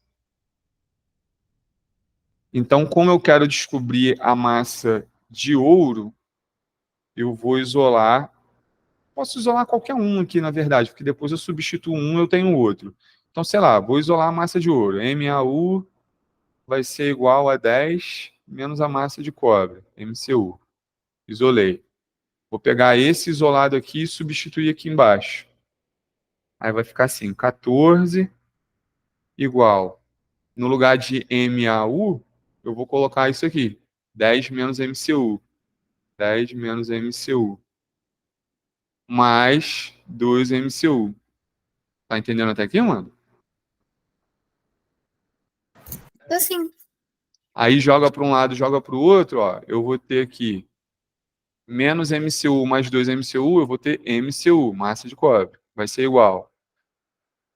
Então, como eu quero descobrir a massa de ouro, eu vou isolar. Posso isolar qualquer um aqui, na verdade, porque depois eu substituo um, eu tenho outro. Então, sei lá, vou isolar a massa de ouro. MAU vai ser igual a 10 menos a massa de cobre, MCU. Isolei. Vou pegar esse isolado aqui e substituir aqui embaixo. Aí vai ficar assim, 14 igual. No lugar de MAU, eu vou colocar isso aqui. 10 menos MCU. 10 menos MCU. Mais 2 MCU. Tá entendendo até aqui, mano? Assim. Aí joga para um lado, joga para o outro, ó. Eu vou ter aqui menos MCU mais 2 MCU, eu vou ter MCU, massa de cobre. Vai ser igual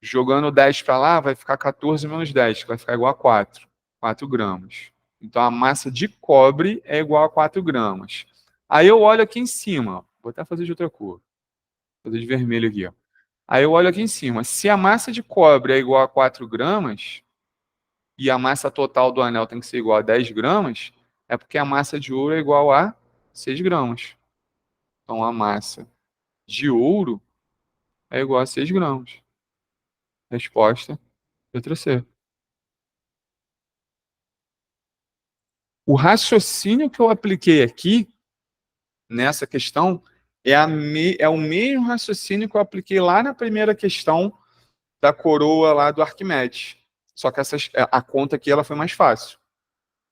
Jogando 10 para lá, vai ficar 14 menos 10, que vai ficar igual a 4 gramas. Então, a massa de cobre é igual a 4 gramas. Aí eu olho aqui em cima, vou até fazer de outra cor, vou fazer de vermelho aqui. Ó. Aí eu olho aqui em cima, se a massa de cobre é igual a 4 gramas, e a massa total do anel tem que ser igual a 10 gramas, é porque a massa de ouro é igual a 6 gramas. Então, a massa de ouro é igual a 6 gramas. Resposta, letra C. O raciocínio que eu apliquei aqui, nessa questão, é o mesmo raciocínio que eu apliquei lá na primeira questão da coroa lá do Arquimedes. Só que a conta aqui ela foi mais fácil,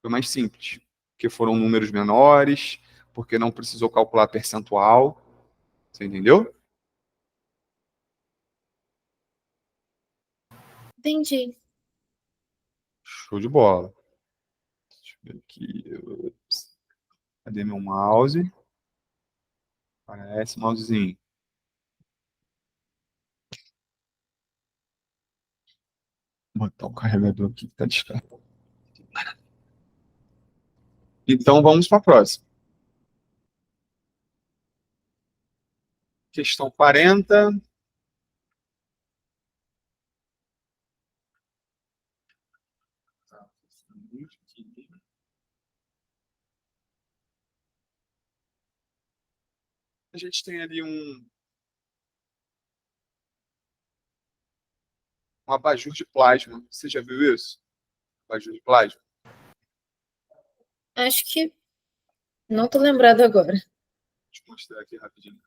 foi mais simples, porque foram números menores, porque não precisou calcular percentual. Você entendeu? Entendi. Show de bola. Deixa eu ver aqui. Cadê meu mouse? Parece mousezinho. Vou botar o carregador aqui que tá descarregado. Então vamos para a próxima. Questão 40. A gente tem ali um abajur de plasma. Você já viu isso? Abajur de plasma. Acho que não tô lembrado agora. Deixa eu mostrar aqui rapidinho.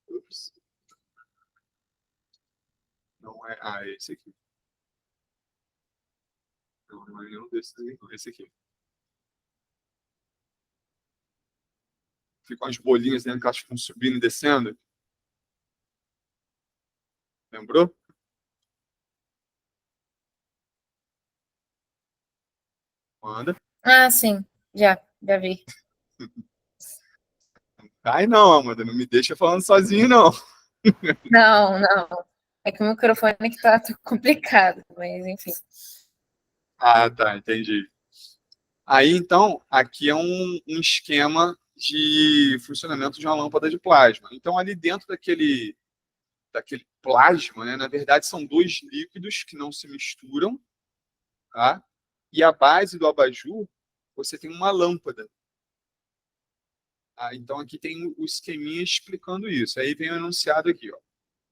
Ups. Não é. Ah, é esse aqui. Não é nenhum desses aí, não. Esse aqui. Ficam as bolinhas dentro que elas ficam subindo e descendo. Lembrou? Manda. Ah, sim. Já vi. Cai não, Amanda. Não me deixa falando sozinho, não. Não, não. É que o microfone que tá complicado, mas enfim. Ah, tá. Entendi. Aí, então, aqui é um esquema de funcionamento de uma lâmpada de plasma. Então, ali dentro daquele plasma, né, na verdade, são dois líquidos que não se misturam, tá? E a base do abajur, você tem uma lâmpada. Tá? Então, aqui tem o esqueminha explicando isso. Aí vem o enunciado aqui. Ó.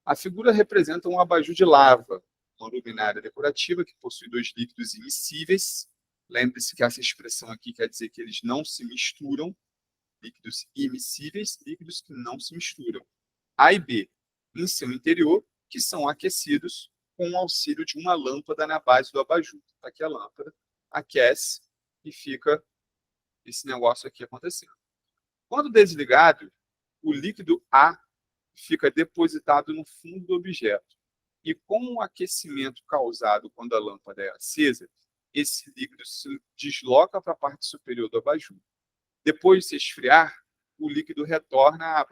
A figura representa um abajur de lava, uma luminária decorativa que possui dois líquidos immiscíveis. Lembre-se que essa expressão aqui quer dizer que eles não se misturam, líquidos immiscíveis, líquidos que não se misturam. A e B, em seu interior, que são aquecidos com o auxílio de uma lâmpada na base do abajur. Aqui a lâmpada aquece e fica esse negócio aqui acontecendo. Quando desligado, o líquido A fica depositado no fundo do objeto. E com o aquecimento causado quando a lâmpada é acesa, esse líquido se desloca para a parte superior do abajur. Depois de se esfriar, o líquido retorna à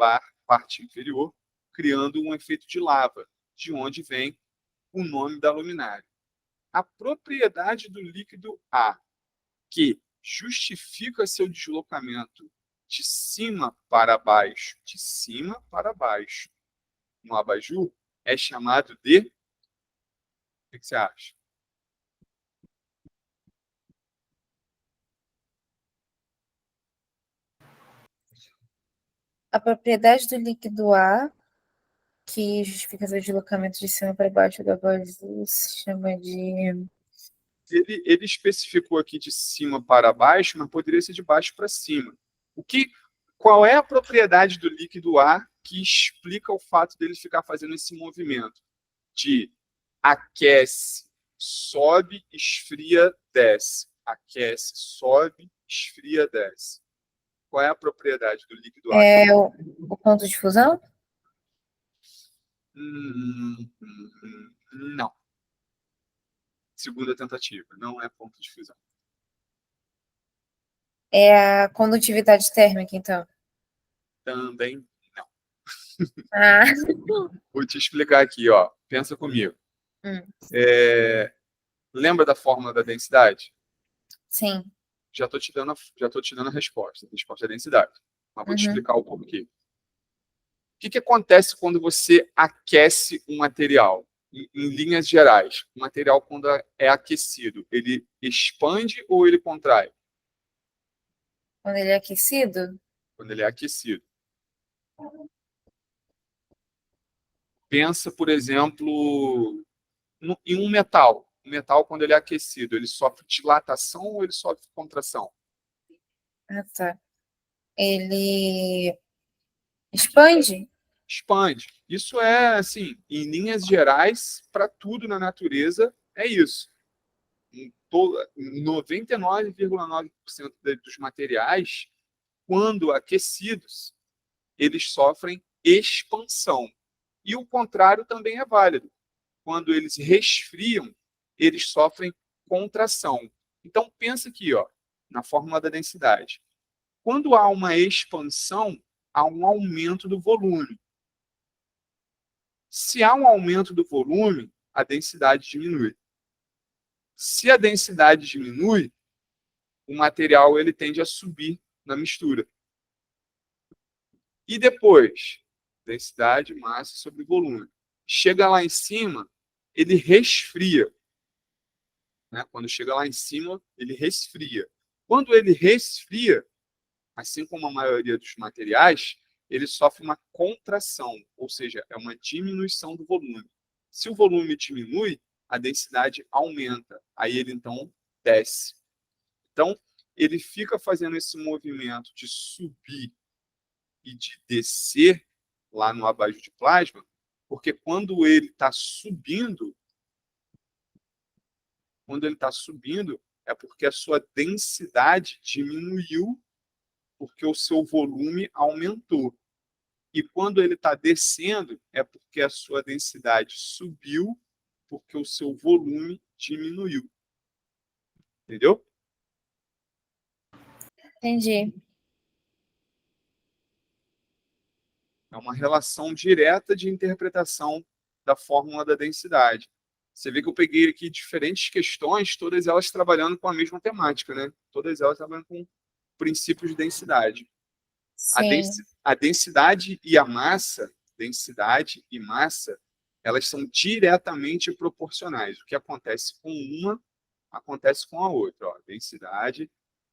parte inferior, criando um efeito de lava, de onde vem o nome da luminária. A propriedade do líquido A, que justifica seu deslocamento de cima para baixo, no abajur, é chamado de. O que você acha? A propriedade do líquido A, que justifica seu deslocamento de cima para baixo da abajur, se chama de. Ele especificou aqui de cima para baixo, mas poderia ser de baixo para cima. Qual é a propriedade do líquido A que explica o fato dele ficar fazendo esse movimento de aquece, sobe, esfria, desce. Aquece, sobe, esfria, desce. Qual é a propriedade do líquido A? É o ponto de fusão? Não. Segunda tentativa. Não é ponto de fusão. É a condutividade térmica, então. Também não. Ah. Vou te explicar aqui, ó. Pensa comigo. Lembra da fórmula da densidade? Sim. Já tô te dando a resposta. A resposta é a densidade. Mas vou te Uhum. explicar o porquê. O que acontece quando você aquece um material? Em linhas gerais, o material, quando é aquecido, ele expande ou ele contrai? Quando ele é aquecido? Quando ele é aquecido. Pensa, por exemplo, em um metal. O metal, quando ele é aquecido, ele sofre dilatação ou ele sofre contração? Ah, tá. Ele expande? Expande. Isso é, assim, em linhas gerais, para tudo na natureza, é isso. Em 99,9% dos materiais, quando aquecidos, eles sofrem expansão. E o contrário também é válido. Quando eles resfriam, eles sofrem contração. Então, pensa aqui, ó, na fórmula da densidade. Quando há uma expansão, há um aumento do volume. Se há um aumento do volume, a densidade diminui. Se a densidade diminui, o material ele tende a subir na mistura. E depois, densidade, massa sobre volume. Chega lá em cima, ele resfria. Né? Quando chega lá em cima, ele resfria. Quando ele resfria, assim como a maioria dos materiais, ele sofre uma contração, ou seja, é uma diminuição do volume. Se o volume diminui, a densidade aumenta. Aí ele então desce. Então, ele fica fazendo esse movimento de subir e de descer lá no abaixo de plasma, porque quando ele está subindo, é porque a sua densidade diminuiu, porque o seu volume aumentou. E quando ele está descendo, é porque a sua densidade subiu, porque o seu volume diminuiu. Entendeu? Entendi. É uma relação direta de interpretação da fórmula da densidade. Você vê que eu peguei aqui diferentes questões, todas elas trabalhando com a mesma temática, né? Todas elas trabalhando com princípios de densidade. Sim. A densidade e massa, elas são diretamente proporcionais. O que acontece com uma, acontece com a outra. Ó. Densidade,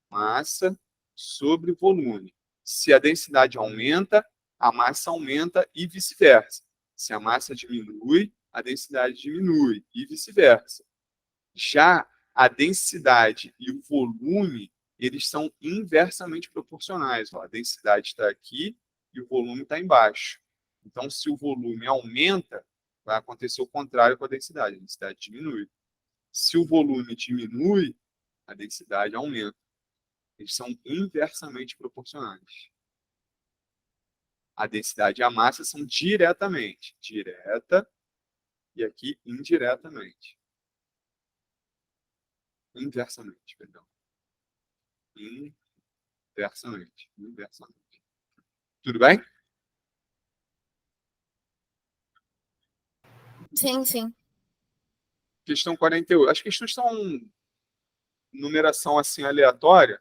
massa sobre volume. Se a densidade aumenta, a massa aumenta e vice-versa. Se a massa diminui, a densidade diminui e vice-versa. Já a densidade e o volume, eles são inversamente proporcionais. Ó. A densidade está aqui e o volume está embaixo. Então, se o volume aumenta, vai acontecer o contrário com a densidade diminui. Se o volume diminui, a densidade aumenta. Eles são inversamente proporcionais. A densidade e a massa são diretamente. Direta e aqui indiretamente. Inversamente, perdão. Inversamente. Inversamente. Tudo bem? Sim, sim. Questão 48. As questões são numeração assim aleatória,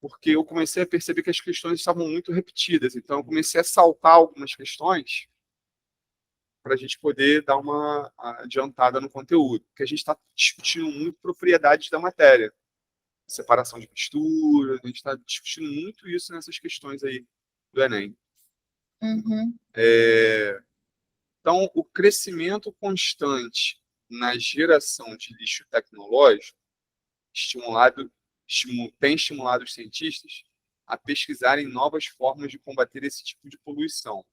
porque eu comecei a perceber que as questões estavam muito repetidas. Então, eu comecei a saltar algumas questões para a gente poder dar uma adiantada no conteúdo. Porque a gente está discutindo muito propriedades da matéria. Separação de mistura, a gente está discutindo muito isso nessas questões aí do Enem. Uhum. Então, o crescimento constante na geração de lixo tecnológico tem estimulado os cientistas a pesquisarem novas formas de combater esse tipo de poluição.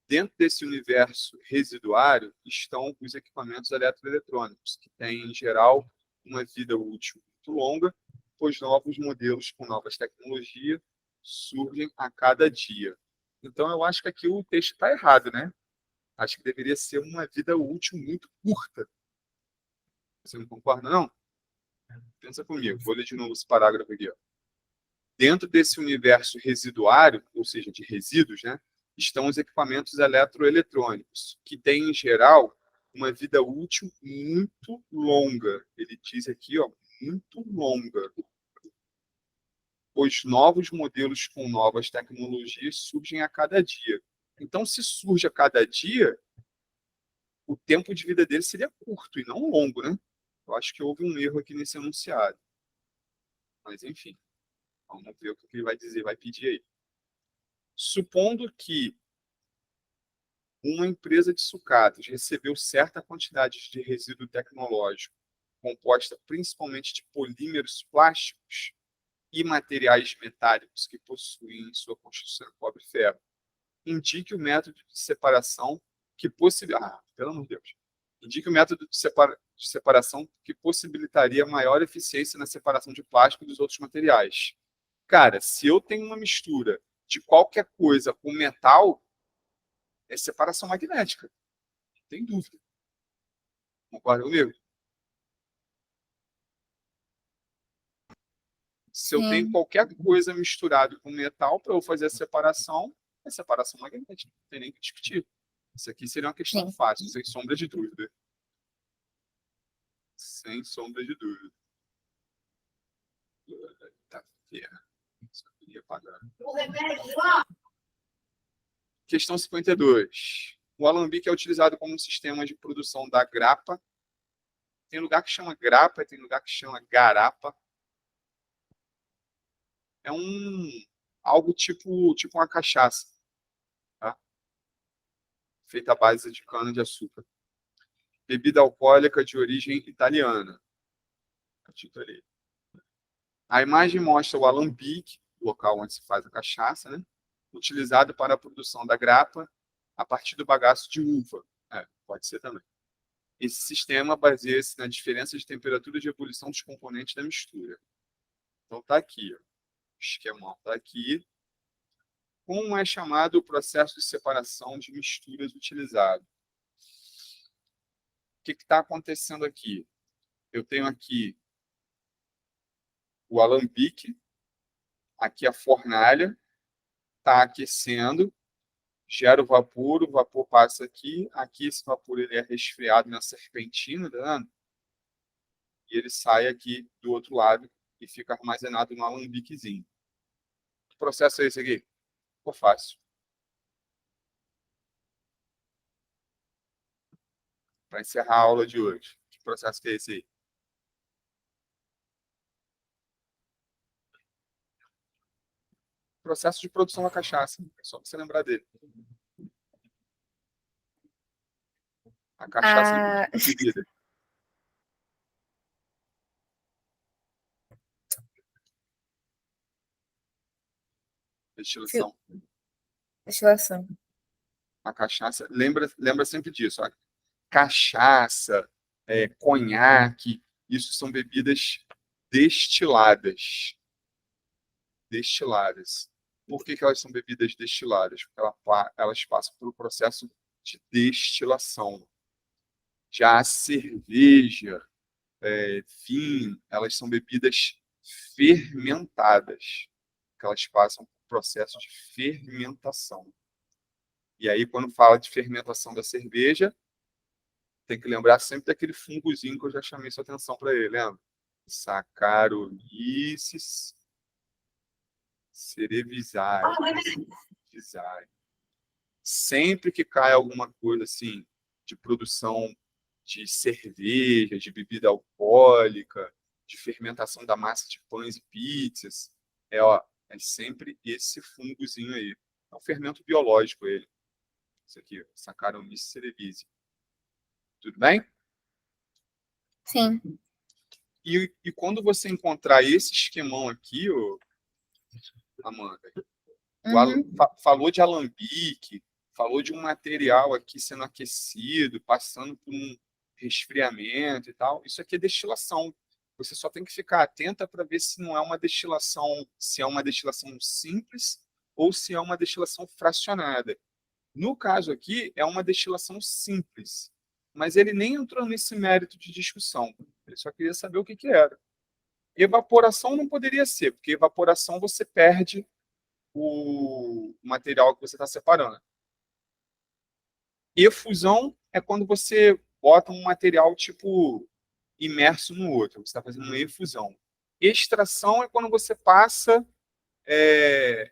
Dentro desse universo residuário estão os equipamentos eletroeletrônicos, que têm, em geral, uma vida útil muito longa, pois novos modelos com novas tecnologias surgem a cada dia. Então, eu acho que aqui o texto está errado, né? Acho que deveria ser uma vida útil muito curta. Você não concorda, não? Pensa comigo. Vou ler de novo esse parágrafo aqui. Ó. Dentro desse universo residuário, ou seja, de resíduos, né, estão os equipamentos eletroeletrônicos, que têm, em geral, uma vida útil muito longa. Ele diz aqui, ó, muito longa. Pois novos modelos com novas tecnologias surgem a cada dia. Então, se surge a cada dia, o tempo de vida dele seria curto e não longo, né? Eu acho que houve um erro aqui nesse enunciado. Mas, enfim, vamos ver o que ele vai dizer, vai pedir aí. Supondo que uma empresa de sucatas recebeu certa quantidade de resíduo tecnológico, composta principalmente de polímeros plásticos e materiais metálicos que possuem em sua construção cobre e ferro, indique o método de separação que pelo amor de Deus. Indique o método de separação que possibilitaria maior eficiência na separação de plástico dos outros materiais. Cara, se eu tenho uma mistura de qualquer coisa com metal, é separação magnética. Não tem dúvida. Concorda comigo? Se eu tenho Sim. qualquer coisa misturada com metal para eu fazer a separação, é separação magnética. Não tem nem que discutir. Isso aqui seria uma questão Sim. fácil, sem sombra de dúvida. Sem sombra de dúvida. Tá ferro. Só queria pagar. Questão 52. O alambique é utilizado como um sistema de produção da grapa. Tem lugar que chama grapa, tem lugar que chama garapa. É algo tipo uma cachaça, tá? Feita à base de cana-de-açúcar. Bebida alcoólica de origem italiana. Ali. A imagem mostra o alambique, o local onde se faz a cachaça, né? Utilizado para a produção da grapa a partir do bagaço de uva. Pode ser também. Esse sistema baseia-se na diferença de temperatura de ebulição dos componentes da mistura. Então está aqui, ó. O esquema está aqui. Como é chamado o processo de separação de misturas utilizado? O que está acontecendo aqui? Eu tenho aqui o alambique, aqui a fornalha, está aquecendo, gera o vapor passa aqui esse vapor ele é resfriado na serpentina, tá vendo? E ele sai aqui do outro lado e fica armazenado no alambiquezinho. Que processo é esse aqui? Ficou fácil. Para encerrar a aula de hoje. Que processo que é esse aí? Processo de produção da cachaça. É só você lembrar dele. A cachaça é bebida. Destilação. Destilação. A cachaça, lembra sempre disso. Ó. Cachaça, conhaque, isso são bebidas destiladas. Destiladas. Por que elas são bebidas destiladas? Porque elas passam pelo processo de destilação. Já a cerveja, vinho, elas são bebidas fermentadas. Que elas passam por processo de fermentação. E aí, quando fala de fermentação da cerveja, tem que lembrar sempre daquele fungozinho que eu já chamei sua atenção para ele, lembra? Saccharomyces cerevisiae. Sempre que cai alguma coisa assim de produção de cerveja, de bebida alcoólica, de fermentação da massa de pães e pizzas, é sempre esse fungozinho aí. É um fermento biológico ele. Isso aqui, Saccharomyces cerevisiae. Tudo bem? Sim. E quando você encontrar esse esquemão aqui, Amanda, falou de alambique, falou de um material aqui sendo aquecido, passando por um resfriamento e tal. Isso aqui é destilação. Você só tem que ficar atenta para ver se não é uma destilação, se é uma destilação simples ou se é uma destilação fracionada. No caso aqui, é uma destilação simples, mas ele nem entrou nesse mérito de discussão. Ele só queria saber o que era. Evaporação não poderia ser, porque evaporação você perde o material que você está separando. Efusão é quando você bota um material tipo imerso no outro, você está fazendo uma efusão. Extração é quando você passa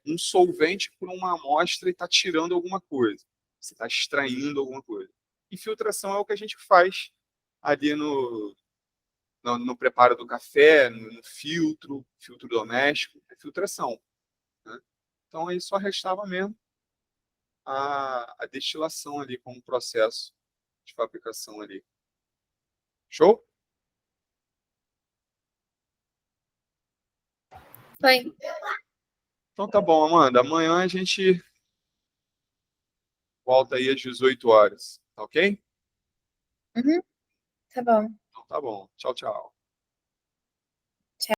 um solvente por uma amostra e está tirando alguma coisa. Você está extraindo alguma coisa. E filtração é o que a gente faz ali no preparo do café, no filtro doméstico, é filtração. Né? Então aí só restava mesmo a destilação ali como processo de fabricação ali. Show? Foi. Então tá bom, Amanda. Amanhã a gente volta aí às 18 horas, tá ok? Uhum, tá bom. Então tá bom. Tchau, tchau.